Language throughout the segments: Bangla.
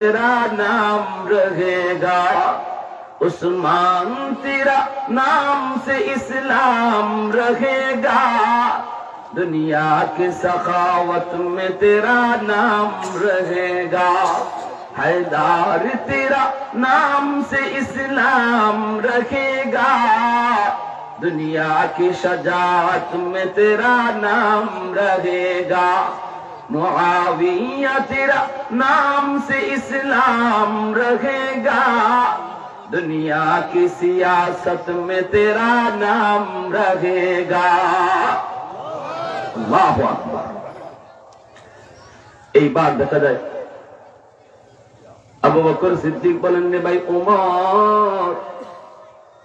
तेरा नाम रहेगा, उस्मान तेरा नाम से इस्लाम रहेगा, दुनिया की सखावत में तेरा नाम रहेगा, हैदर तेरा नाम से इस्लाम रहेगा, दुनिया की शजाअत में तेरा नाम रहेगा, मुआविया तेरा नाम से इस्लाम रहेगा, दुनिया की सियासत में तेरा नाम रहेगा। अल्लाहु আকবার। এইবার দেখা যায় আবু বকর সিদ্দিক বলেন, রে ভাই ওমর,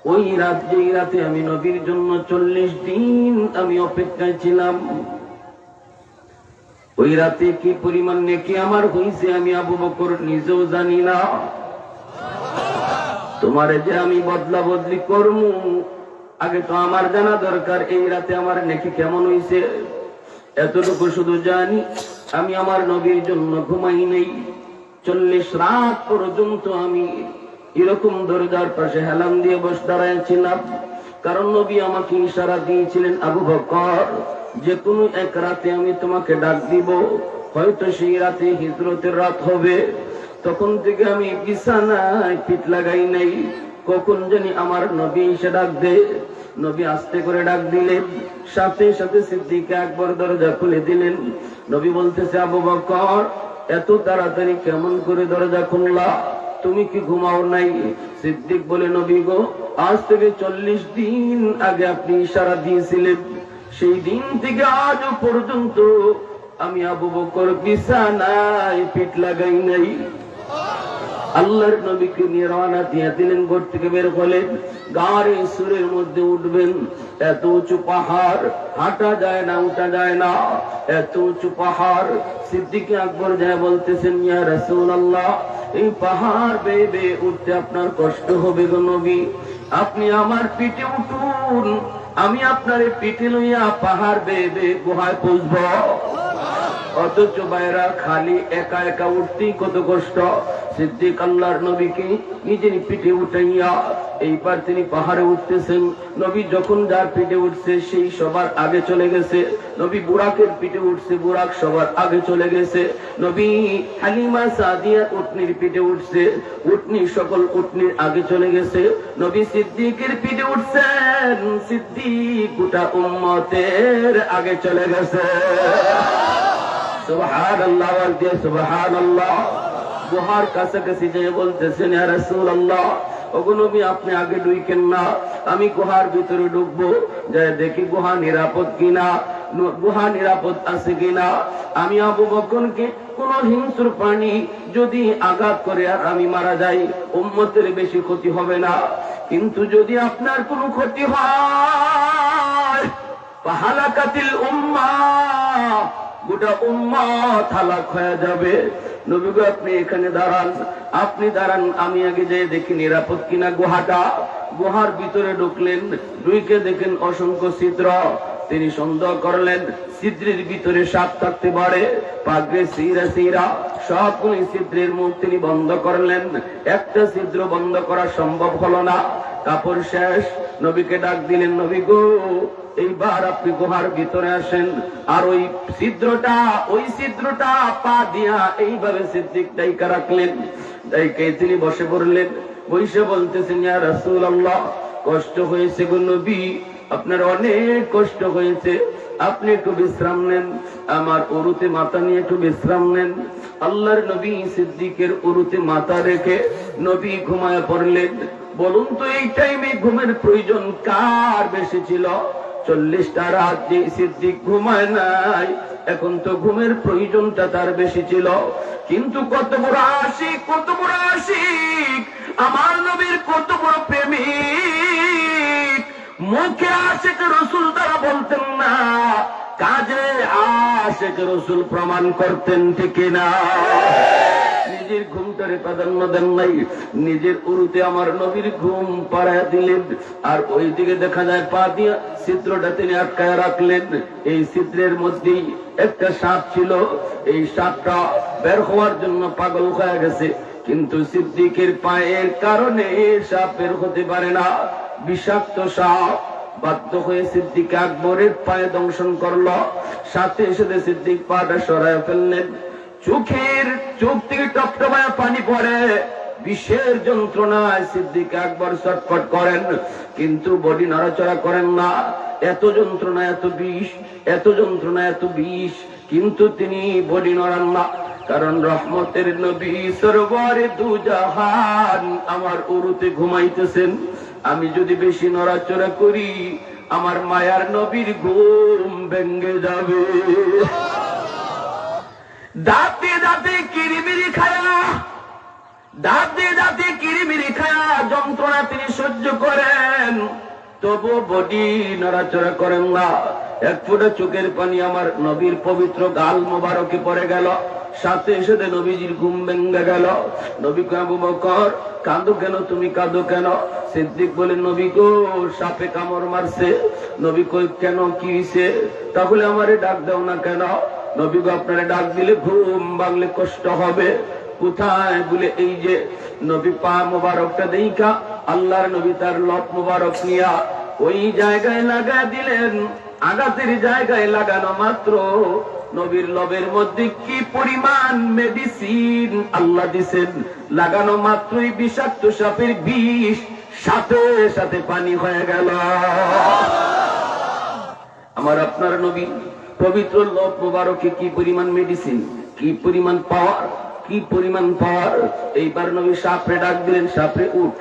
ওই রাত যেই রাতে আমি নবীর জন্য 40 দিন আমি অপেক্ষায় ছিলাম, ওই রাতে কি পরিমাণ নেকি আমার হইছে আমি আবু বকর নিজেও জানি না। তোমারে যে আমি বদলা বদলি করমু, আগে তো আমার জানা দরকার এই রাতে আমার নেকি কেমন হইছে। এতটুকু শুধু জানি আমি আমার নবীর জন্য ঘুমাই নেই, 40 রাত পর্যন্ত আমি এরকম দরজার পাশে হেলাম দিয়ে বসে দাঁড়াইছিলাম, কারণ নবী আমাকে ইশারা দিয়েছিলেন, আবু বকর যে কোনো এক রাতে আমি তোমাকে ডাক দিব, হয়তো সেই রাতে হিজরতের রাত হবে। তখন থেকে আমি বিছানায় পিঠ লাগাই নাই, কখন জানি আমার নবী এসে ডাক দে। নবী আস্তে করে ডাক দিলেন, সাথে সাথে সিদ্দিক আকবর দরজা খুলে দিলেন। নবী বলতেছে, আবু বকর এত তাড়াতাড়ি কেমন করে দরজা খুললা, তুমি কি ঘুমাও নাই? সিদ্দিক বলে, নবী গো, আজ থেকে 40 দিন আগে আপনি ইশারা দিয়েছিলেন, সেই দিন থেকে আজ পর্যন্ত আমি আবু বকর বিছানায় পিঠ লাগাই নাই। আল্লাহর নবীকে নিয়ে রওনা দিয়ে দিলেন, ঘর থেকে বের হলেন, গাড়ি সুরের মধ্যে উঠবেন। এত উঁচু পাহাড়, হাঁটা যায় না, উঠা যায় না, এত উঁচু পাহাড়। সিদ্দিক আকবর যায় বলতেছেন, ইয়া রাসূলুল্লাহ, এই পাহাড় বেয়ে বেয়ে উঠতে আপনার কষ্ট হবে গো নবী, আপনি আমার পিঠে উঠুন, আমি আপনার পিঠে লইয়া পাহাড় বেয়ে বেয়ে গুহায় পৌঁছব। অথচ বাইরা খালি একা একা উঠতেই কত কষ্ট। সিদ্দিক আল্লাহর নবীকে নিজের পিঠে উঠাইয়া এইবার তিনি পাহাড়ে উঠতেছেন। নবী যখন যার পিঠে উঠছে সেই সবার আগে চলে গেছে। নবী বুরাকের পিঠে উঠছে, বুরাক সবার আগে চলে গেছে। নবী হালিমা সাদিয়ার উটনির পিঠে উঠছে, উটনি সকল উটনির আগে চলে গেছে। নবী সিদ্দিকের পিঠে উঠছেন, সিদ্দিক গোটা উম্মতের আগে চলে গেছে। সুবহানাল্লাহ, বলতে সুবহানাল্লাহ। গুহার কাছাকাছি যেয়ে বলতেছেন, ইয়া রাসূলুল্লাহ, ওগো নবী আপনি আগে ঢুকেন না, আমি গুহার ভিতরে ঢুকবো, যাই দেখি গুহা নিরাপদ কিনা, গুহা নিরাপদ আছে কিনা। আমি আবু বকরকে কোন হিংস্র প্রাণী যদি আঘাত করে আর আমি মারা যাই, উম্মতের বেশি ক্ষতি হবে না, কিন্তু যদি আপনার কোনো ক্ষতি হয়, ফাহালাকাতিল উম্মাহ, গোটা উম্মত হালাক হয়ে যাবে। নবী গো আপনি এখানে দাঁড়ান, আপনি দাঁড়ান, আমি আগে যেয়ে দেখি নিরাপদ কিনা গুহাটা। গুহার ভিতরে ঢুকলেন, ঢুকে দেখেন অসংখ্য ছিদ্র। তিনি সন্দেহ করলেন ছিদ্রের ভিতরে সাপ থাকতে পারে, পাগড়ে সিরা সিরা সবগুলি ছিদ্রের মুখ তিনি বন্ধ করলেন, একটা ছিদ্র বন্ধ করা সম্ভব হলো না। কাপড় শেষ, নবীকে ডাক দিলেন, নবী গো এইবার আপনি গুহার ভিতরে আসেন। আর ওই ছিদ্রটা পা দিয়া এইভাবে সিদ্দিক ডাইকা রাখলেন, ডাইকে তিনি বসে পড়লেন। বসে বলতেছেন, ইয়া রাসূলুল্লাহ, কষ্ট হয়েছে গো নবী, আপনার অনেক কষ্ট হয়েছে, আপনি একটু বিশ্রাম নেন, আমার উরুতে মাথা নিয়ে একটু বিশ্রাম নেন। আল্লাহর নবী সিদ্দিকের উরুতে মাথা রেখে নবী ঘুমায় পড়লেন। বলুন তো এই টাইমে ঘুমের প্রয়োজন কার বেশি ছিল? 40টা রাত যে সিদ্দিক ঘুমায় নাই, এখন তো ঘুমের প্রয়োজনটা তার বেশি ছিল। কিন্তু কত বড় আশিক, কত বড় আশিক, আমার নবীর কত বড় প্রেমিক। মুখে আশিক রাসূল তারা বলতেন না, কাজে আশিক রাসূল প্রমাণ করতেন, ঠিক না? নিজে নিজের ঘুমটারে প্রাধান্য দেন নাই, নিজের উরুতে আমার নবীর ঘুম পাড়ায় দিলেন। আর ওই দিকে দেখা যায় পা দিয়া ছিদ্রটা তিনি আটকায় রাখলেন। এই ছিদ্রের মধ্যেই একটা সাপ ছিল, এই সাপটা বের হওয়ার জন্য পাগল হয়ে গেছে, কিন্তু সিদ্দিকের পায়ের কারণে সাপ বের হতে পারে না। বিষাক্ত সাপ বাধ্য হয়ে সিদ্দিক আকবরের পায়ে দংশন করলো। সাথে সাথে সিদ্দিক পাটা সরায় ফেললেন। চোখ থেকে টপটপায়া পানি পড়ে, বিষের যন্ত্রণায় সিদ্দিক আকবর ছটফট করেন, কিন্তু বডি নড়াচড়া করেন না। এত যন্ত্রণা, এত বিষ, এত যন্ত্রণা, এত বিষ, কিন্তু তিনি বডি নড়ান না। কারণ রহমতের নবী সরওয়ারে দু জাহান আমার উরুতে ঘুমাইতেছেন। আমি যদি বেশি নড়াচড়া করি আমার মায়ার নবীর ঘুম ভেঙে যাবে। দাঁতে দাঁতে কিরিমিরি খায়া, দাঁতে দাঁতে কিরিমিরি খায়া যন্ত্রণা তিনি সহ্য করেন, তবু বডি নড়াচড়া করেন না। এক ফোঁটা চোখের পানি আমার নবীর পবিত্র গাল মোবারকে পড়ে গেল। সাথে সাথে নবীজির ঘুম ভেঙে গেল। নবী কয়, আবু বকর কাঁদো কেন, তুমি কাঁদো কেন? সিদ্দিক বলেন, নবী গো সাপে কামড় মারছে। নবী কই, কেন, কি হইছে? তাহলে আমারে ডাক দাও না কেন? নবী গো আপনারে ডাক দিলে ঘুম ভাঙলে কষ্ট হবে। কোথায়? বলে এই যে নবী পা মোবারকটা দেইখা আল্লাহর নবী তার লট মোবারক নিয়া ওই জায়গায় লাগা দিলেন। আঘাতের জায়গায় লাগানো মাত্র নবীর লবের মধ্যে কি পরিমাণ মেডিসিন আল্লাহ দিছেন, লাগানো মাত্রই বিষাক্ত সাপের বিষ সাথে সাথে পানি হয়ে গেল। আমার আপনার নবী পবিত্র লব মোবারকে কি পরিমাণ মেডিসিন, কি পরিমাণ পাওয়ার, কি পরিমাণ পাওয়ার। এইবার নবী সাপরে ডাক দিলেন, সাপরে উঠ।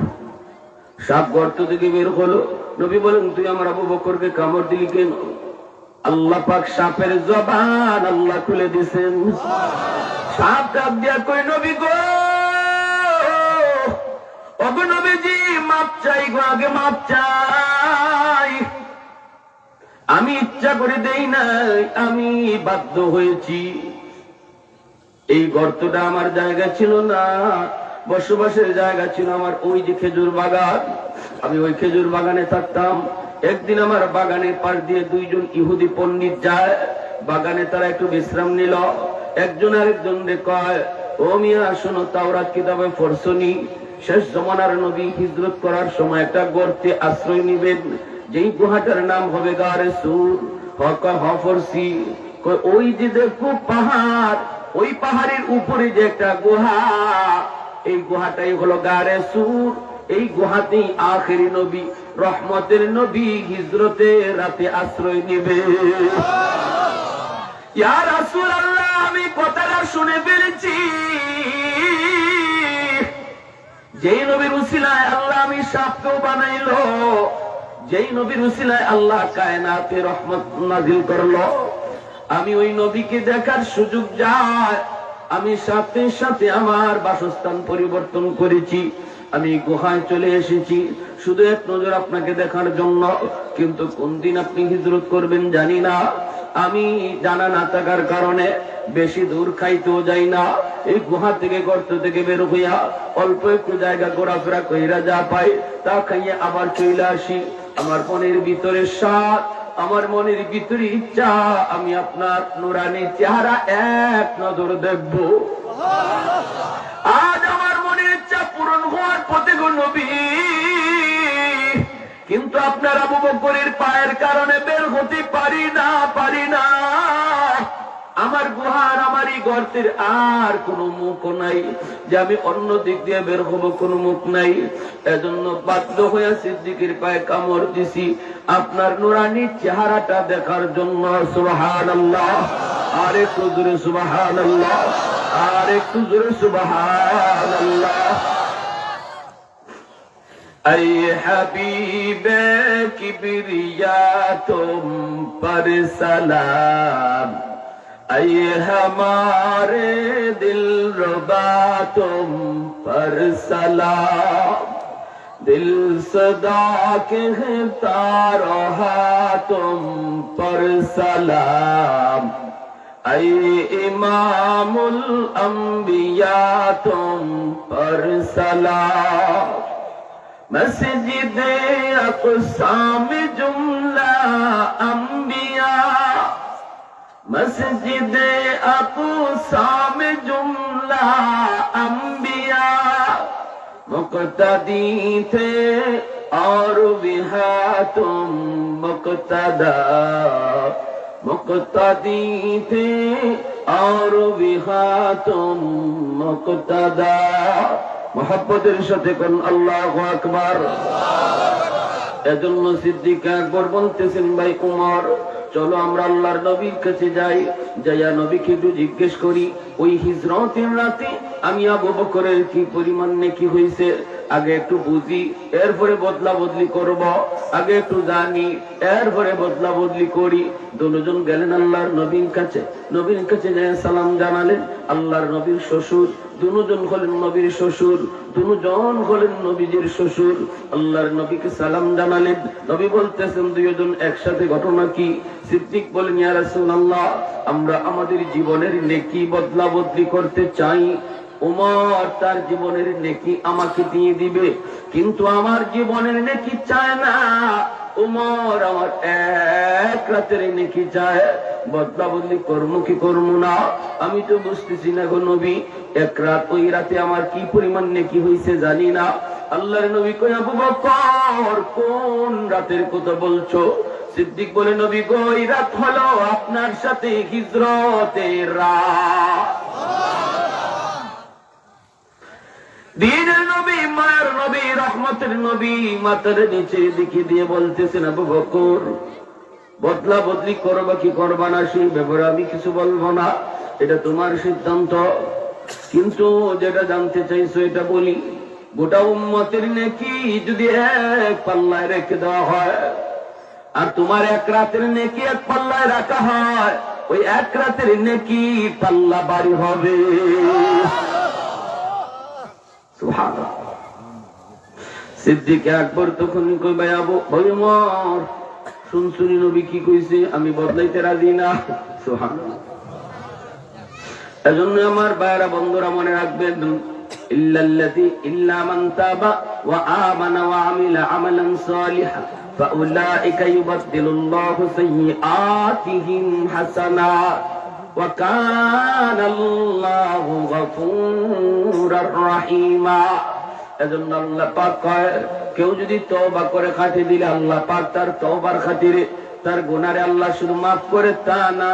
সাপ গর্ত থেকে বের হলো। নবী বলেন, তুই আমার আবু বকরকে কামড় দিলি কেন? আল্লাহ পাক সাপের জবান আল্লাহ খুলে দিছেন। সাপ ডাক দিয়া কই, নবী গো, ওগো নবীজি মাপ চাই গো, আগে মাপ চাই। আমি ইচ্ছা করে দেই নাই, আমি বাধ্য হয়েছি। এই গর্তটা আমার জায়গা ছিল না, বসবাসের জায়গা ছিল আমার ওই যে খেজুর বাগান। আমি ওই খেজুর বাগানে থাকতাম। একদিন আমার বাগানের পাশ দিয়ে দুইজন ইহুদি পণ্ডিত যায়। বাগানে তারা একটু বিশ্রাম নিল। একজন আরেকজন কয়, ও মিয়া শোনো, তাওরাত কিতাবে পড়ছনি শেষ জমানার নবী হিজরত করার সময় একটা গর্তে আশ্রয় নিবেন, যেই গুহাটার নাম হবে গারে সুর। হফরসি ওই যে দেখো পাহাড়, ওই পাহাড়ের উপরে যে একটা গুহা, এই গুহাটাই হলো গারে সুর। এই গুহাতেই আখেরি নবী রহমতের নবী হিজরতে রাতে আশ্রয় নিবে। ইয়া রাসূলুল্লাহ, আমি কথাটা শুনে ফেলেছি। যেই নবীর উসিলায় আল্লাহ আমি সাপকেও বানাইলো, যেই নবীর উসিলায় আল্লাহ কায়নাতে রহমত নাজিল করলো, আমি ওই নবীকে দেখার সুযোগ যায়। আমি সাথে সাথে আমার বাসস্থান পরিবর্তন করেছি। আমি গুহায় চলে এসেছি শুধু এক নজর আপনাকে দেখার জন্য। কিন্তু কোন দিন আপনি হিজরত করবেন জানি না। আমি জানা না থাকার কারণে বেশি দূর খাইতেও যাই না। এই গুহা থেকে গর্ত থেকে বের হইয়া অল্প একটু জায়গা ঘোরাফেরা কইরা যা পাই তা খাইয়া আবার চলে আসি। আমার মনের ভিতরে সাথ, আমার মনের ভিতরে ইচ্ছা, আমি আপনার নুরানি চেহারা এক নজর দেখব। আজ আমার মনের ইচ্ছা পূরণ হওয়ার পথে গো নবী, কিন্তু আপনার আবু বকরের পায়ের কারণে বের হতে পারি না, পারি না। আমার গুহার, আমার এই গর্তের আর কোনো মুখ নাই যে আমি অন্য দিক দিয়ে বের হবো, কোনো মুখ নাই। এজন্য বাধ্য হয়ে সিদ্দিকের পায়ে কামড় দিছি আপনার নুরানি চেহারাটা দেখার জন্য। সুবহানাল্লাহ, আর একটু জোরে সুবহানাল্লাহ, আর একটু জোরে সুবহানাল্লাহ। ऐ हबीबे किबरिया तुम पर सलाम, ऐ हमारे दिलरुबा तुम पर सलाम, दिल सदा कहता रहा तुम पर सलाम, ऐ इमामुल अंबिया तुम पर सलाम। मस्जिद अक़सा में जुमला अंबिया, मस्जिद अक़सा में जुमला अंबिया मुक़्तदी थे और बिहा तुम मुक़्तदा, मुक़्तदी थे और बिहा तुम मुक़्तदा। मोहब्बतेर साथे कोन আল্লাহু আকবার। এজন্য সিদ্দিক আকবর বলতেছেন, ভাই উমর চলো আমরা আল্লাহর নবীর কাছে যাই, যাইয়া নবীকে একটু জিজ্ঞেস করি ওই হিজরতের রাতে আমি আবু বকরের কি পরিমাণ নেকি হয়েছে, আগে একটু বুঝি এরপরে বদলা বদলি করব, আগে একটু জানি এরপরে বদলা বদলি করি। দুজন গেলেন আল্লাহর নবীর কাছে, নবীর কাছে যায় সালাম জানালেন। আল্লাহর নবীর শ্বশুর, দুজন হলেন নবীর শ্বশুর, দুজন হলেন নবীজির শ্বশুর। আল্লাহর নবীকে সালাম জানালেন। নবী বলতেছেন দুজন একসাথে ঘটনা কি? সিদ্দিক বলেন, ইয়া রাসূলুল্লাহ আমরা আমাদের জীবনের নেকি বদলা বদলি করতে চাই। উমর তার জীবনের নেকি আমাকে দিয়ে দিবে, কিন্তু আমার জীবনের নেকি চায় না। উমর আমার এক রাতের নেকি চায়, বদলা বদলি করবো কি করবো না আমি তো বুঝতেছি না গো নবী। এক রাত, ওই রাতে আমার কি পরিমাণ নেকি হয়েছে জানি না। আল্লাহর নবী কই, আবু বকর কোন রাতের কথা বলছো? সিদ্দিক বলে, নবী গো ওই রাত হলো আপনার সাথে হিজরতের রাত। দিনের নবী, মায়ের নবী, রহমতের নবী মাথার নিচে দিকে দিয়ে বলতেছেন, আবু বকর বদলা বদলি করবা কি করবা না সেই ব্যাপারে আমি কিছু বলবো না, এটা তোমার সিদ্ধান্ত। কিন্তু যেটা জানতে চাইছো এটা বলি, গোটা উম্মতের নেকি যদি এক পাল্লায় রেখে দেওয়া হয় আর তোমার এক রাতের নেকি এক পাল্লায় রাখা হয়, ওই এক রাতের নেকি পাল্লা বাড়ি হবে। সিদ্দিক আকবর তখন কই, ভাই আবু ভাই উমর শুনছুনি নবী কি কইছে, আমি বদলাইতে রাজি না। সুবহানাল্লাহ। এজন্য আমার ভাইরা বন্ধুরা মনে রাখবেন, ইল্লাল্লাযী ইল্লা মান তাবা ওয়া আমানা ওয়া আমিলা আমালান সালিহান ফাউলাইকা ইউবাদদিলুল্লাহু সাইয়্যাতিহিম হাসানাত ওয়া কানাল্লাহু গফুরার রহিমা। এজন্য আল্লাহ পাক কয়, কেউ যদি তওবা করে খাঁটি দিলে আল্লাহ পাক তার তওবার খাতিরে তার গুনারে আল্লাহ শুধু মাফ করে তা না,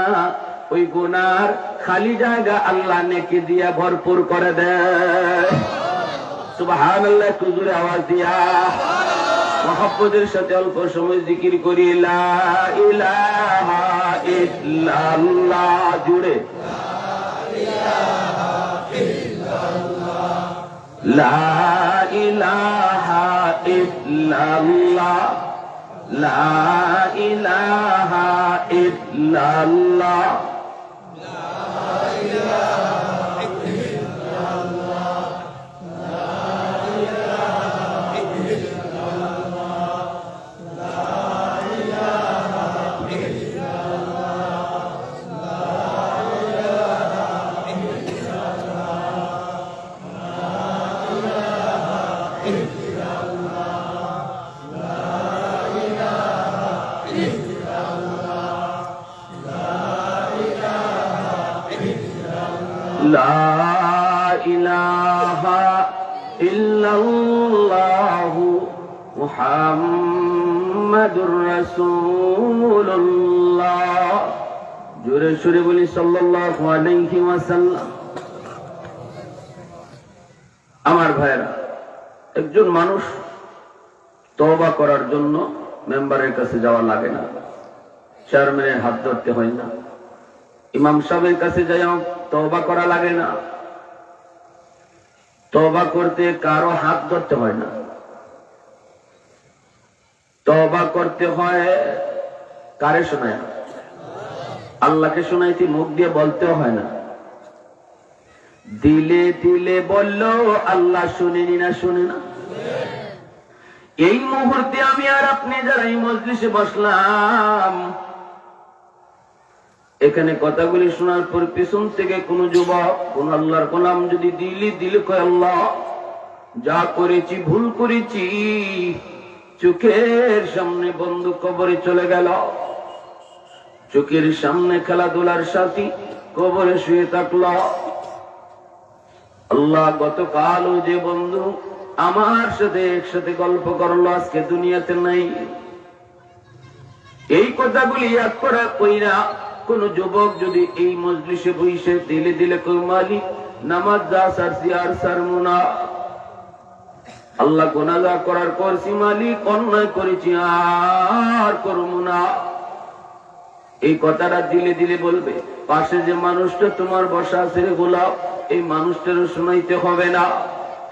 ওই গুনার খালি জায়গা আল্লাহ নেকি দিয়া ভরপুর করে দেয়। সুবহানাল্লাহ। একটু জোরে আওয়াজ দিয়া মুহাব্বতের সাথে অল্প সময় জিকির করি, লা ইলাহা ইল্লাল্লাহ। জুড়ে লা ইলাহা ইল্লাল্লাহ, লা ইলাহা ইল্লাল্লাহ, লা ইলাহা ইল্লাল্লাহু মুহাম্মাদুর রাসূলুল্লাহ। জোরে সুরে বলি সাল্লাল্লাহু আলাইহি ওয়াসাল্লাম। আমার ভাইরা, একজন মানুষ তওবা করার জন্য মেম্বারের কাছে যাওয়া লাগে না, চেয়ারম্যানের হাত ধরতে হয় না, ইমাম সাহেবের কাছে যাইও তওবা করা লাগে না, তওবা করতে কারো হাত ধরতে হয় না, তওবা করতে হয় কারে শোনায়? আল্লাহকে শোনাইতে মুখ দিয়ে বলতেও হয় না, দিলে দিলে বললো আল্লাহ শুনেনি না শুনে না। এই মুহূর্তে আমি আর আপনি যারা এই মজলিসে বসলাম, এখানে কথাগুলি শোনার পর পিছন থেকে কোন যুবক কোন আল্লাহর গোলাম যদি দিলে কয় আল্লাহ যা করেছি ভুল করেছি, চোখের সামনে বন্ধু কবরে চলে গেল, চোখের সামনে খেলাধুলার সাথী কবরে শুয়ে থাকল, আল্লাহ গতকাল যে বন্ধু আমার সাথে একসাথে গল্প করলো আজকে দুনিয়াতে নাই, এই কথাগুলি ইয়াদ করা কইরা কোন যুবক যদি এই মজলিসে বসে দিলে কই মালিক নামাজ যা সারছি আর সারমুনা, আল্লাহ গুনাহ করার করছি মালিক অন্যায় করেছি আর করব না, এই কথাটা দিলে বলবে। পাশে যে মানুষটা তোমার বসা আছে রে গোলাপ, এই মানুষটারও শোনাইতে হবে না,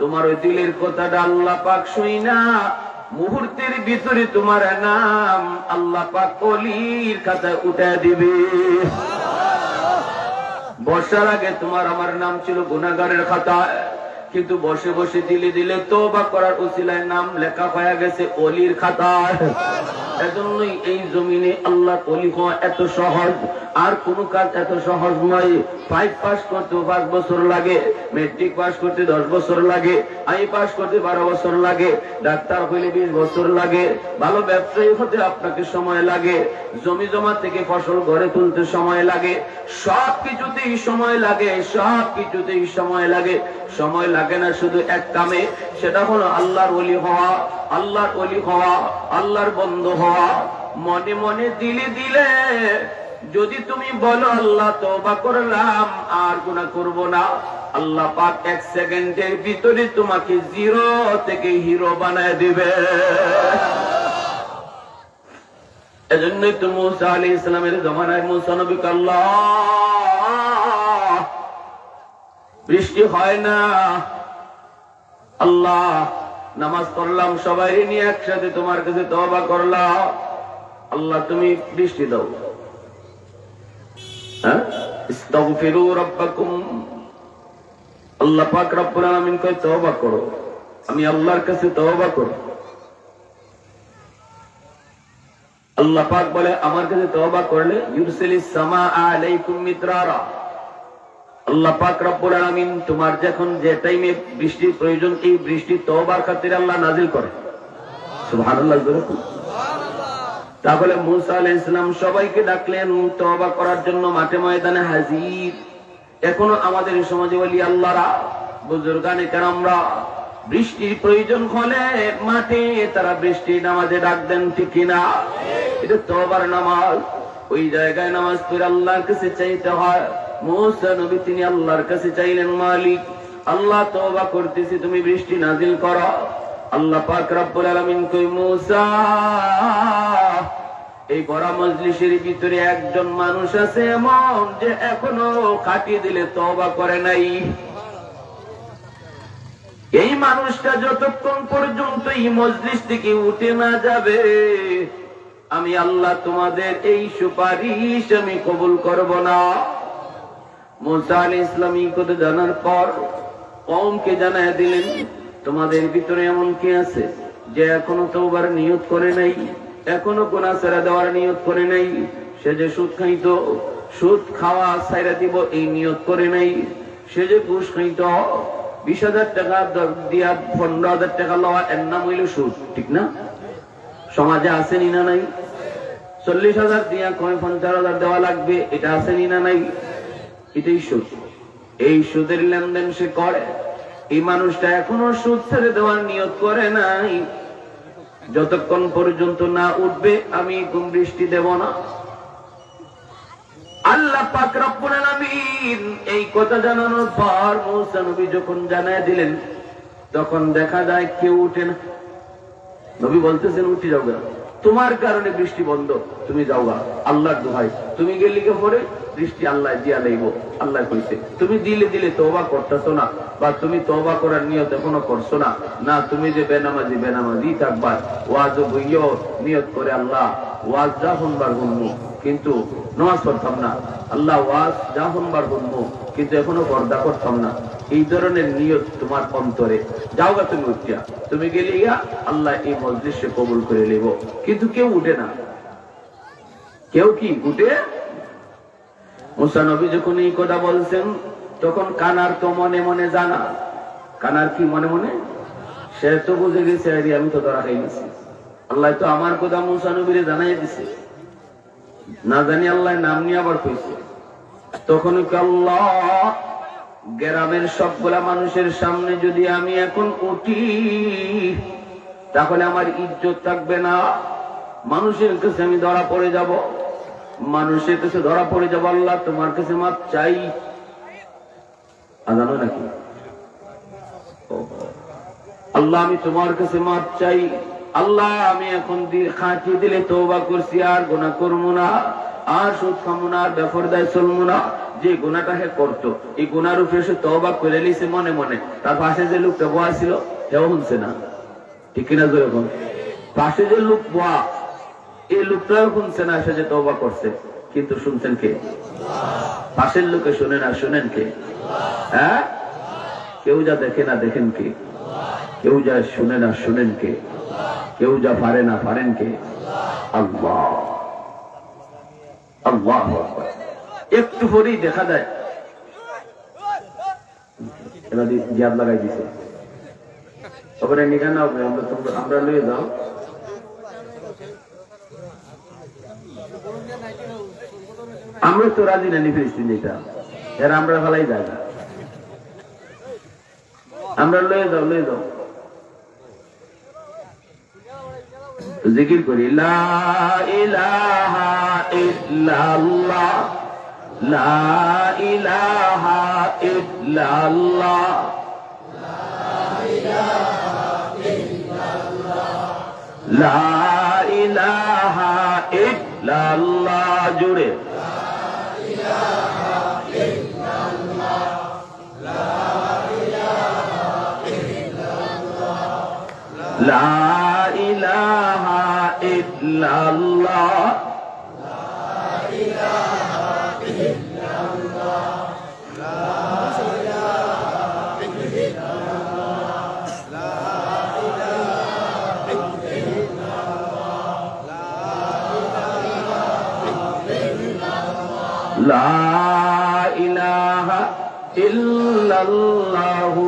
তোমার ওই দিলের কথাটা আল্লাহ পাক শুই না মুহূর্তের ভিতরে তোমার নাম আল্লাহ পাক ওলির খাতায় উঠে দিবে। বসার আগে তোমার আমার নাম ছিল গুনাহগারের খাতায়, কিন্তু বসে বসে দিলে তওবা করার উসিলায় নাম লেখা হয়ে গেছে ওলির খাতায়। এজন্যই এই জমিনে আল্লাহ ওলি হওয়া এত সহজ, আর কোন কাজ এত সহজ নয়। 5 পাস করতে 5 বছর লাগে, মেট্রিক পাস করতে 10 বছর লাগে, আই পাস করতে 12 বছর লাগে, ডাক্তার হইলে 20 বছর লাগে, ভালো ব্যবসায়ী হতে আপনাকে সময় লাগে, জমি জমা থেকে ফসল ঘরে তুলতে সময় লাগে, সব কিছুতেই সময় লাগে, সব কিছুতেই সময় লাগে। সময় লাগে না শুধু এক কামে, সেটা হলো আল্লাহর ওলি হওয়া, আল্লাহর ওলি হওয়া, আল্লাহর বন্ধু হওয়া। মনে মনে দিলে যদি তুমি বলো আল্লাহ তওবা করলাম আর গুনাহ করব না, আল্লাহ পাক 1 সেকেন্ডের ভিতরে তোমাকে 0 থেকে হিরো বানায় দিবে। এজন্যই তো মুসা আলাইহিস সালামের জমানায় মুসা নবীকে আল্লাহ বৃষ্টি হয় না, আল্লাহ নামাজ পড়লাম সবাই নিয়ে একসাথে তোমার কাছে তওবা করলাম, আল্লাহ তুমি বৃষ্টি দাও। ইস্তাগফিরু রাব্বাকুম, আল্লাহ পাক রব্বুল আলামিন কয় তওবা করো, আমি আল্লাহর কাছে তওবা করো। আল্লাহ পাক বলে আমার কাছে তওবা করলে ইউরসিলিস সামা আলাইকুম মিদরারা, আল্লাহ পাক রব্বুল আলামিন তোমার যখন যে টাইমে বৃষ্টির প্রয়োজন এই বৃষ্টি তওবার খাতিরে আল্লাহ নাজিল করে। সুবহানাল্লাহ। তাহলে মুসা আলাইহিস সালাম সবাইকে ডাকলেন তওবা করার জন্য, মাঠে ময়দানে হাজির। এখনো আমাদের সমাজে ওলি আল্লাহরা বুজুর্গানে কেরামরা বৃষ্টির প্রয়োজন হলে মাঠে তারা বৃষ্টির নামাজে ডাক দেন, ঠিক কিনা? এটা তওবার নামাজ। ওই জায়গায় নামাজ পড়ে আল্লাহর কাছে চাইতে হয়। মুসা নবী তিনি আল্লাহর কাছে চাইলেন, মালিক আল্লাহ তওবা করতেছি, তুমি বৃষ্টি নাজিল করো। আল্লাহ পাক রব্বুল আলামিন কই মুসা এই বড় মজলিসের ভিতরে একজন মানুষ আছে এমন যে এখনো কাটিয়ে দিলে তওবা করে নাই। এই মানুষটা যতক্ষণ পর্যন্ত এই মজলিস থেকে উঠে না যাবে আমি আল্লাহ তোমাদের এই সুপারিশ আমি কবুল করব না। মুসা আলাইহিস সালাম এই কথা জানার পর কওমকে জানায় দিলেন, তোমাদের ভিতরে এমন কি আছে যে এখনো তওবার নিয়ত করে নাই, এখনো গুনাহ ছেড়ে দেওয়ার নিয়ত করে নাই? সে যে সুদ খাইতো, সুদ খাওয়া ছাইরা দিব এই নিয়ত করে নাই। সে যে ঘুষ খাইতো, 20,000 টাকা দিয়া 15,000 টাকা লওয়া, এর নাম হইল সুদ, ঠিক না? সমাজে আসেনি না নাই? 40,000 দিয়া 50,000 দেওয়া লাগবে, এটা আসেনি না নাই? এটাই সুদ। এই সুদের লেনদেন সে করে। এই মানুষটা এখনো সুদ ছেড়ে দেওয়ার নিয়ত করে নাই। যতক্ষণ পর্যন্ত না উঠবে আমি বৃষ্টি দেব না। আল্লাহ পাক রব্বুল আলামিন এই কথা জানানোর পর মুসা নবী যখন জানায় দিলেন তখন দেখা যায় কেউ উঠে না। নবী বলতেছেন উঠে যাও, তোমার কারণে বৃষ্টি বন্ধ, তুমি যাও গা, আল্লাহর দোহাই তুমি গেলি কে পরে বৃষ্টি আল্লাহ দিয়া লইব। আল্লাহ কইছে তুমি দিলে তওবা করতেছো না, বা তুমি তওবা করার নিয়ত এখনো করছো না, না তুমি যে বেনামাজি থাকবা, ওয়াজ বইও নিয়ত করে আল্লাহ ওয়াজ যা শুনবার শুনবো কিন্তু নামাজ পড়তাম না, আল্লাহ ওয়াজ যা শুনবার শুনবো কিন্তু এখনো পর্দা করতাম না, এই ধরনের নিয়ত তোমার অন্তরে, যাও গা তুমি উঠিয়া, তুমি গেলে গা আল্লাহ এই মজলিসে কবুল করে নেব। কিন্তু কেউ উঠে না। কেউ কি উঠে? মুসা নবী যখন এই কথা বলছেন তখন কানার তো মনে মনে জানা, কানার কি মনে মনে, সে তো বুঝে গেছে আমি তো ধরা খাই গেছি। আল্লাহ তো আমার কথা মুসা নবীরে জানাই দিছে, না জানি আল্লাহ নাম নিয়ে আবার কইছে। তখন আল্লাহ গ্রামের সবগুলা মানুষের সামনে যদি আমি এখন উঠি তাহলে আমার ইজ্জত থাকবে না, মানুষের কাছে আমি ধরা পড়ে যাব, মানুষের কাছে ধরা পড়ে যাব। আল্লাহ তোমার কাছে মাপ চাই। জানো নাকি আল্লাহ আমি তোমার কাছে মাপ চাই। আল্লাহ আমি এখন খাঁটি দিলে তওবা করছি, আর গুনাহ করবো না, আর সুদ খাবো না, আর বেপরদায় চলবো না। যে গুনাহটা হে করতো এই গুনার উপরে সে তওবা করে নিছে মনে মনে, তার পাশে যে লোকটা বয়া ছিল সেও শুনছে না, ঠিক কিনা? যখন পাশে যে লোক বয়া এই লোকটাও শুনছে না সে যে তওবা করছে, কিন্তু শুনছেন কে? পাশের লোকে শুনে না, শুনেন কে? হ্যাঁ, কেউ যা দেখে না দেখেন কে? কেউ যা শুনে না শুনেন কে? কেউ যা পারে না পারেন কে? আল্লাহ। আল্লাহ একটু পরেই দেখা যায় জিয়াদ লাগাই দিছে, তবে নিগান আমরা লয়ে যাও। আমরা তো রাজি না ফিলিস্তিন, এটা এর আমরা ভালাই জায়গা, আমরা লয়ে যাও লয়ে যাও। জিকির করি লা ইলাহা ইল্লাল্লাহ, লা ইলাহা ইল্লাল্লাহ, লা ইলাহা ইল্লাল্লাহ। জুড়ে লা ইলাহা ইল্লাল্লাহ, লা ইলাহা ইল্লাল্লাহু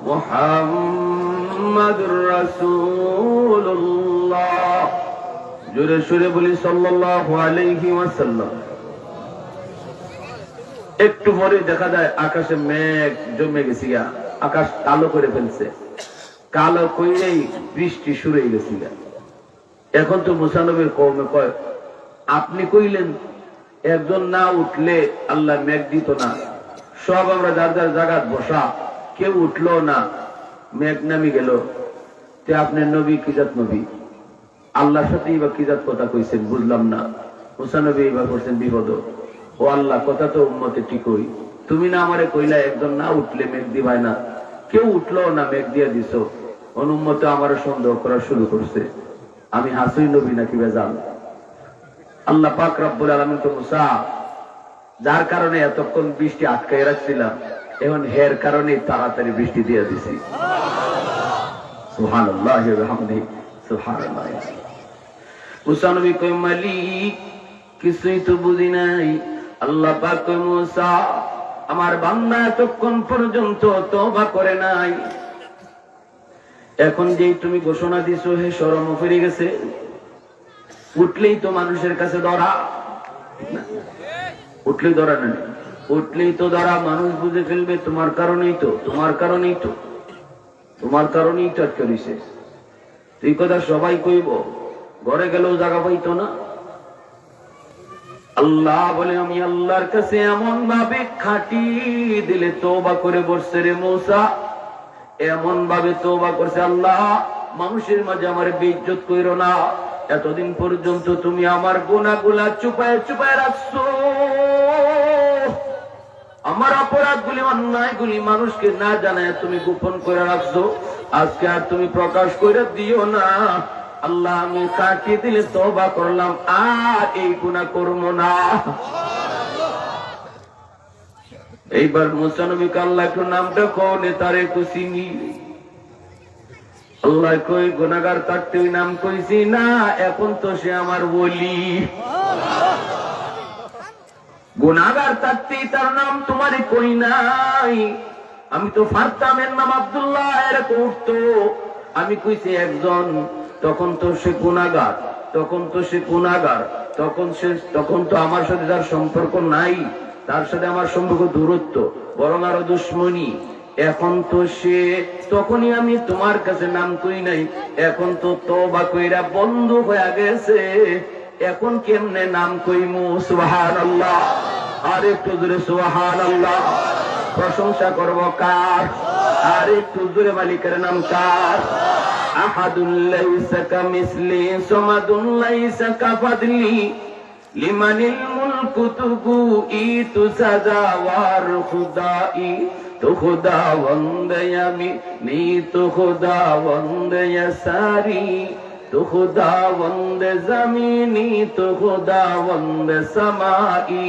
মুহাম্মাদুর রাসূলুল্লাহ। জোরে সুরে বলি সাল্লাল্লাহু আলাইহি ওয়াসাল্লাম। একটু পরে দেখা যায় আকাশে মেঘ জমে গেছে, আকাশ কালো করে ফেলছে, কালো কইলেই বৃষ্টি শুরু হয়ে গেছে। এখন তো মুসা নবীর কওমে কয় আপনি কইলেন একজন না উঠলে আল্লাহ মেঘ দিত না, সব আমরা যার যার জায়গায় বসা, কেউ উঠলো না, মেঘ নামি গেল। তে আপনার নবী কিজাত নবী, আল্লাহর সাথে বা কিজাত কথা কইছেন বুঝলাম না। মুসা নবী এবার করছেন বিপদ। ও আল্লাহ, কথা তো উম্মতে ঠিকই, তুমি না আমারে কইলা একজন না উঠলে মেঘ দিবাই না, কেউ উঠলো না মেঘ দিয়ে দিছো। অনুম্মতে আমার সন্দেহ করা শুরু করছে, আমি হাসুই নবী নাকি বেজাল। আল্লাহ পাক রব্বুল আলামিন তো মুসা যার কারণে এতক্ষণ বৃষ্টি আটকাই রাখছিলাম, এখন হের কারণে তাড়াতাড়ি বৃষ্টি দিয়ে দিছি। সুবহানাল্লাহি ওয়া বিহামদিহি, সুবহানাল্লাহ। মুসা নবী কই মালিক কিছুই তো বুঝি নাই। আল্লাহ পাক কই মুসা আমার বান্দা এতক্ষণ পর্যন্ত তওবা করে নাই, এখন যেই তুমি ঘোষণা দিছো হে শরম ফিরে গেছে, উঠলেই তো মানুষের কাছে ধরা, উঠলেই ধরা নেই, উঠলেই তো ধরা, মানুষ বুঝে ফেলবে তোমার কারণেই তো, তোমার কারণেই তো, তোমার কারণেই তো আটকে দিছে। এই কথা সবাই কইব, ঘরে গেলেও জায়গা পাইতো না। আল্লাহ বলে আমি আল্লাহর কাছে এমন ভাবে খাটি দিলে তওবা করে বসছে রে মুসা, এমন ভাবে তওবা করছে, আল্লাহ মানুষের মাঝে আমার বেইজ্জত কইরো না, এতদিন পর্যন্ত তুমি আমার গুনাহগুলা চুপায় চুপায় রাখছো, আমার অপরাধগুলি অন্যায়গুলি মানুষকে না জানায় তুমি গোপন করে রাখছো, আজকে আর তুমি প্রকাশ করে দিও না। আল্লাহ আমি কাটিয়ে দিলে তওবা করলাম, আর এই গুনাহ করবো না। এইবার মুসা নবীকে আল্লাহ একটু নামটা কোনে তার একটু চিনি। আল্লাহ কই গুনাহগার থাকতে ওই নাম কইছি না, এখন তো সে আমার ওলি। গুনাহগার থাকতেই তার নাম তোমারে কই নাই। আমি তো ফারতাম এর নাম আব্দুল্লাহ, এরকম উঠতো। আমি কইছি একজন, তখন তো সে গুনাহগার, তখন তো আমার সাথে তার সম্পর্ক নাই, তার সাথে আমার সম্পর্ক দূরত্ব, বরং আরো দুশ্মনী। এখন তো সে, তখনই আমি তোমার কাছে নাম কই নাই, এখন তো তওবা কইরা বন্ধু হয়ে গেছে, এখন কেমনে নাম কইমু? সুবহানাল্লাহ। আর একটু জোরে সুবহানাল্লাহ। প্রশংসা করব কার? আর একটু জোরে মালিকের নাম কার? আহাদুল লাইসা কামিসলি সামাদুল লাইসা কাফাদলি লিমানিল মুলকু তুকু ইতু সাজাওয়ার খুদাই তো খুদাওয়ান্দ আমি নি তো খুদাওয়ান্দ সারি তো খুদাওয়ান্দ জমিনি তো খুদাওয়ান্দ সমাই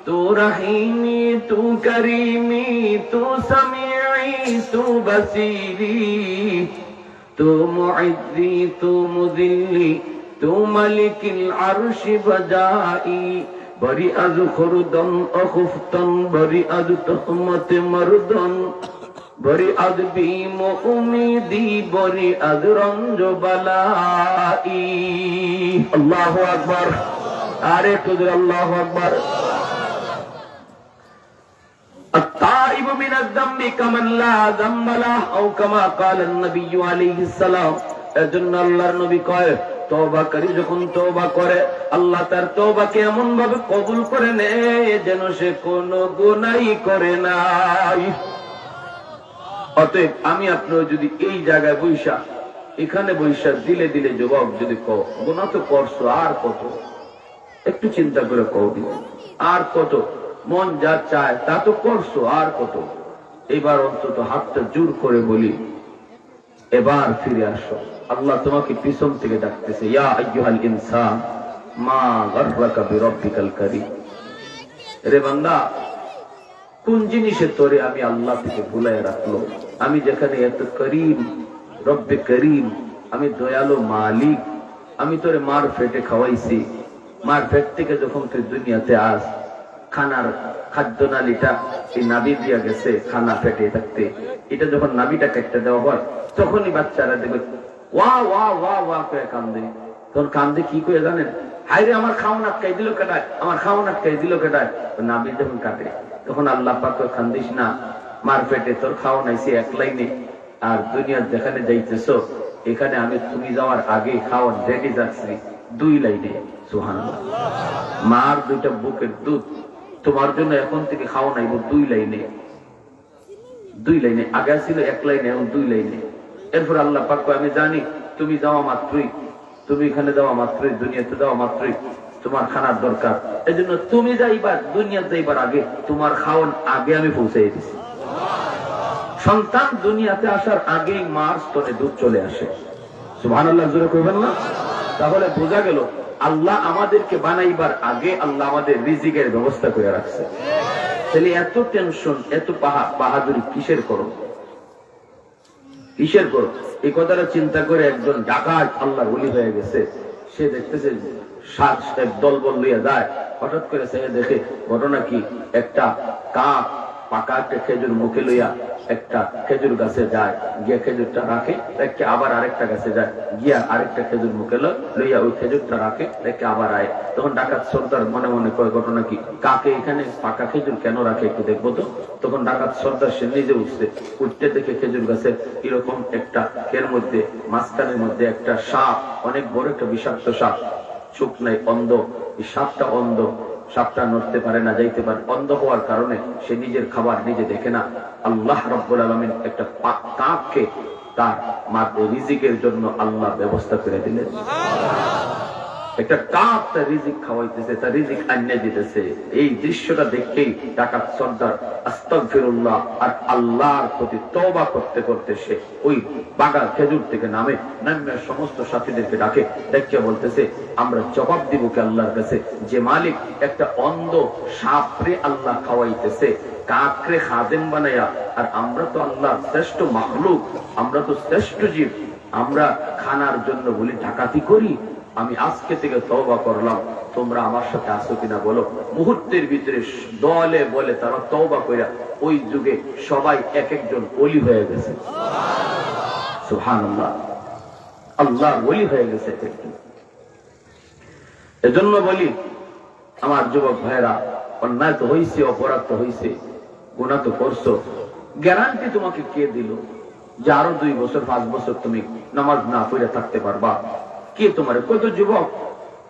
তু রহিমি তু করিমি তু সমিঈ তু বসীরি তু মুইজ্জি তু মুযিল্লি তু মালিকিল আরশি বজাই বরি আজ খুরদন অখুফতন বরি আজ তহমত মরদন বরি আজ বিম উমিদি বরি আজ রঞ্জ বালাই। আল্লাহু আকবার। আরে তুজুর আল্লাহু আকবার। التائب من الذنب كمن لا ذنب له او كما قال النبي عليه السلام। এজন্য আল্লাহর নবী কয়, তওবাকারী যখন তওবা করে আল্লাহ তার তওবাকে এমন ভাবে কবুল করে নেয় যেন সে কোনো গুনাহই করে নাই। অতএব আমি আপনিও যদি এই জায়গায় বৈশা, এখানে বৈশা দিলে দিলে জবাব যদি কও, গুনাহ তো করছো, আর কত? একটু চিন্তা করে কও দিন, আর কত? মন যা চায় তা তো করছো, আর কত? এবার অন্তত হাতটা জোর করে বলি, এবার ফিরে আসো। আল্লাহ তোমাকে পিছন থেকে ডাকতেছে, ইয়া আইয়ুহাল ইনসান মা গাররাকা বিরাব্বিকাল কারীম। রে বান্দা, কোন জিনিসে তোরে আমি আল্লাহ থেকে ভুলায় রাখলো? আমি যেখানে এত করিম, রব্বে করিম, আমি দয়ালু মালিক, আমি তোরে মার পেটে খাওয়াইছি, মার পেট থেকে যখন তুই দুনিয়াতে আস, খানার খাদ্য নালীটা এই নাভি দিয়া গেছে খানা পেটে থাকতে, এটা যখন নাভিটা কেটে দেওয়া হয় তখনই বাচ্চারা দেখবে ওয়া ওয়া ওয়া ওয়া করে কান্দে। তখন কান্দে কি করে জানেন? হায়রে আমার খাওয়ান আটকাই দিল কেটায়, আমার খাওয়ান আটকাই দিল কেটায়। নাভি যখন কাটে তখন আল্লাহ পাক কান্দিস না, মার পেটে তোর খাওয়ান আইসি এক লাইনে, আর দুনিয়ার যেখানে যাইতেছো এখানে আমি তুমি যাওয়ার আগে খাওয়ান রেডি যাচ্ছি 2 লাইনে। সুবহানাল্লাহ। মার 2টা বুকের দুধ তোমার জন্য এখন থেকে খাওয়া নাইব 2 লাইনে, 2 লাইনে। আগে ছিল 1 লাইনে, এখন 2 লাইনে। এরপর আল্লাহ পাক আমি জানি তুমি যাওয়া মাত্রই, তুমি এখানে যাওয়া মাত্রই, দুনিয়াতে যাওয়া মাত্রই তোমার খানার দরকার, এজন্য তুমি যাইবার, দুনিয়াতে যাইবার আগে তোমার খাওয়ান আগে আমি পৌঁছাই দিছি। সন্তান দুনিয়াতে আসার আগেই মার স্তনে দুধ চলে আসে। সুবহানাল্লাহ জোরে কইবেন না? তাহলে বোঝা গেল আল্লাহ আমাদেরকে বানাইবার আগে আল্লাহ আমাদের রিজিকের ব্যবস্থা করে রাখছে। তাহলে এত টেনশন, এত বাহাদুরি কিসের করো? কিসের করো? এই কথাটা চিন্তা করে একজন ডাকাত আল্লাহর ওলি হয়ে গেছে, সে দেখতেছে এক দলবল লইয়া যায়, হঠাৎ করে সে দেখে ঘটনা কি, একটা কাক পাকা একটা খেজুর মুখে লইয়া একটা খেজুর গাছে যায়, গিয়া খেজুরটা রাখে, রেখে আবার আরেকটা গাছে যায়, গিয়া আরেকটা খেজুর মুখে লইয়া ওই খেজুরটা রাখে, রেখে আবার আয়। তখন ডাকাত সর্দার মনে মনে কয় ঘটনা কি, কাকে এখানে পাকা খেজুর কেন রাখে একটু দেখবো তো। তখন ডাকাত সর্দার সে নিজে উঠছে, উঠতে দেখে খেজুর গাছে এরকম একটা এর মধ্যে মাঝখানের মধ্যে একটা সাপ, অনেক বড় একটা বিষাক্ত সাপ, চোখ নাই, অন্ধ। এই সাপটা অন্ধ, সাপটা নড়তে পারে না, যাইতে পারে, অন্ধ হওয়ার কারণে সে নিজের খাবার নিজে দেখে না। আল্লাহ রাব্বুল আলামিন একটা কাককে তার মাত্র রিজিকের জন্য আল্লাহ ব্যবস্থা করে দিলেন। একটা কাক তার রিজিক খাওয়াইতেছে, তার রিজিক আনিয়ে দিতেছে। এই দৃশ্যটা দেখেই ডাকাত সর্দার আস্তাগফিরুল্লাহ আর আল্লাহর প্রতি তওবা করতে করতে সে ওই বাগান খেজুর থেকে নামে সমস্ত সাথীদেরকে ডাকে, দেখে বলতেছে আমরা জবাব দিব কি আল্লাহর কাছে, যে মালিক একটা অন্ধ সাপরে আল্লাহ খাওয়াইতেছে, কাকরে খাদেম বানায়া, আর আমরা তো আল্লাহর শ্রেষ্ঠ মাখলুক, আমরা তো শ্রেষ্ঠ জীব, আমরা খানার জন্য বলি ডাকাতি করি, আমি আজকে থেকে তওবা করলাম, তোমরা আমার সাথে আসো কিনা বলো। মুহূর্তের ভিতরে দলে বলে তারা তওবা কইরা ওই যুগে সবাই এক একজন ওলি হয়ে গেছে। সুবহানাল্লাহ, আল্লাহ ওলি হয়ে গেছে। এজন্য বলি আমার যুবক ভাইরা, অন্যায় তো হয়েছে, অপরাধ তো হয়েছে, গুনাহ তো করছো, গ্যারান্টি তোমাকে কে দিল যে আরো 2 বছর 5 বছর তুমি নামাজ না পড়ে থাকতে পারবা? কে তোমার? কত যুবক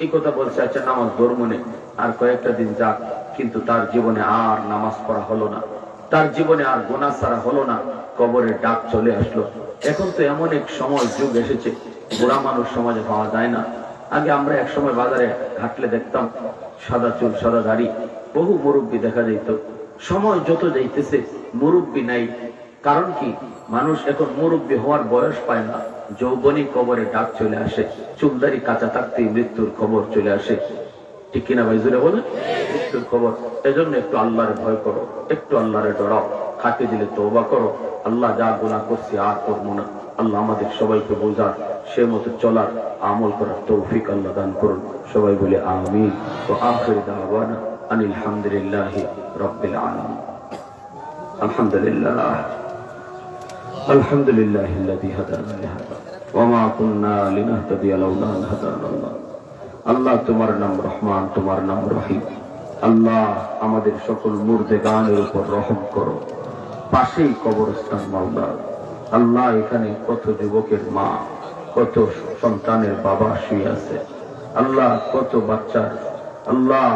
এই কথা বলছে, আচ্ছা নামাজ ধর্মনে আর কয়েকটা দিন যাক, কিন্তু তার জীবনে আর নামাজ পড়া হলো না, তার জীবনে আর গুনাহ ছাড়া হলো না, কবরের ডাক চলে আসলো। এখন তো এমন এক সময় যুগ এসেছে, বুড়া মানুষ সমাজে পাওয়া যায় না। আগে আমরা এক সময় বাজারে হাঁটলে দেখতাম সাদা চুল সাদা দাড়ি বহু মুরব্বী দেখা যেত। সময় যত যাইতেছে মুরব্বী নাই। কারণ কি? মানুষ এখন মুরব্বী হওয়ার বয়স পায় না, যৌবনী কবরে ডাক চলে আসে, চুলদারি কাঁচা থাকতেই মৃত্যুর খবর চলে আসে। ঠিক কিনা ভাই? জুড়ে বলেন, মৃত্যুর খবর। এজন্য একটু আল্লাহরে ভয় করো, একটু আল্লাহরে ডরাও, খাটে দিলে তওবা করো। আল্লাহ যা গুনাহ করছি আর করবো না। আল্লাহ আমাদের সবাইকে বোঝার, সে মতো চলার, আমল করার তৌফিক আল্লাহ দান করুন। সবাই বলে আমিন। তো আখির দাওয়ানা আনিল হামদুলিল্লাহি রাব্বিল আলামিন। আলহামদুলিল্লাহ, আলহামদুলিল্লাহিল্লাযী হাদানা লিহাযা ওয়া মা কুন্না লিনাহতাদিয়া লাউলা আন হাদানাল্লাহ। আল্লাহ তোমার নাম রহমান, তোমার নাম রহিম। আল্লাহ আমাদের সকল মুর্দেগানের উপর রহম করো। পাশেই কবরস্থান মাওলা। আল্লাহ এখানে কত যুবকের মা, কত সন্তানের বাবা শুয়ে আছে। আল্লাহ কত বাচ্চার, আল্লাহ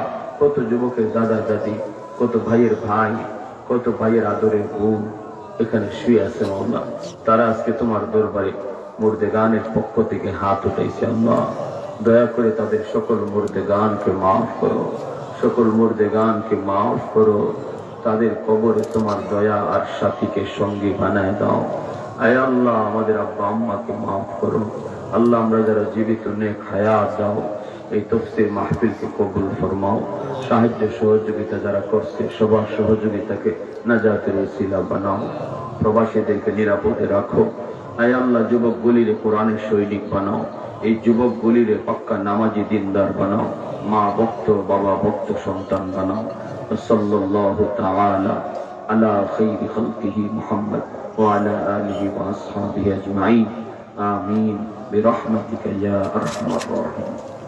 কত যুবকের দাদা দাদি, কত ভাইয়ের ভাই, কত ভাইয়ের আদরের বোন এখানে শুয়ে আছে মাওলা। তারা আজকে তোমার দরবারে মুর্দেগানের পক্ষ থেকে হাত উঠাইছে। আল্লাহ দয়া করে তাদের সকল মুর্দেগানকে মাফ করো, সকল মুর্দেগানকে মাফ করো। তাদের কবরে তোমার দয়া আর সাথীকে সঙ্গী বানায় দাও। আয় আল্লাহ আমাদের আব্বা আম্মাকে মাফ করো। আল্লাহ আমরা যারা জীবিত নেক হায়াত দাও। এই তাফসীর মাহফিলকে কবুল ফরমাও। সাহায্য সহযোগিতা যারা করছে সবার সহযোগিতাকে নাজাতের ওসিলা বানাও। প্রবাসীদেরকে নিরাপদে রাখো। আয় আল্লাহ যুবকগুলিরে কোরআনের সৈনিক বানাও। এই যুবকগুলিরে পাক্কা নামাজি দিনদার বানাও। মা ভক্ত, বাবা ভক্ত সন্তান বানাও। সাল্লাল্লাহু তাআলা আলা খাইরি খালকিহি মুহাম্মদ ওয়া আলা আলিহি ওয়া আসহাবিহি আজমাইন। আমিন বিরহমাতিকা ইয়া আরহামার রাহিমিন।